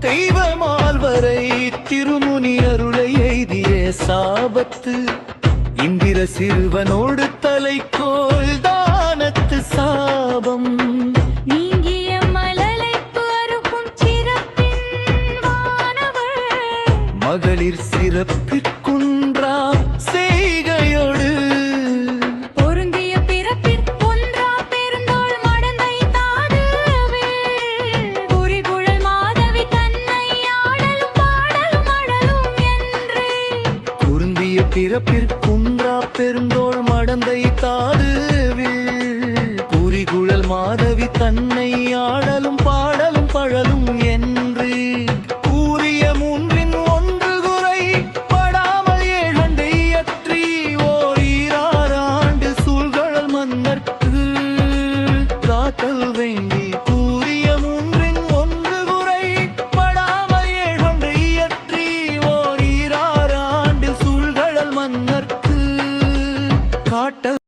தெய்வமால்வரை திருமுனி அருளை எய்திய சாபத்து இந்திர சிறுவனோடு தலைக்கோள் தானத்து சாபம் நீங்கிய மழலைப்பு அருகும் சிறப்பின் வானவர் மகளிர் சிறப்பிற்குன்றா செய்கையோடு பொருந்திய பிறப்பிற் ஒன்றா பெருந்தோள் மடந்தை தாதுவில் குறிகுழல் மாதவி தன்னை ஆடலும் பாடலும் அடலும் என்று குருந்திய பிறப்பிற்குன்றா பெருந்தோள் மடந்தை தாதுவில் குறிகுழல் மாதவி தன்னை ஆடலும் பாடலும் பழலும் என்று கூறிய மூன்றின் ஒன்று குறை படாமல் ஏழண்டை அற்றி ஓர் ஈராண்டு சூழ்கழல் மன்னர்க்கு காத்தல் வேண்டி கூறிய மூன்றின் ஒன்று குறை படாமல் ஏழண்டை அற்றி ஓர் ஈராண்டு சூழ்கழல் மன்னர்க்கு காட்டல்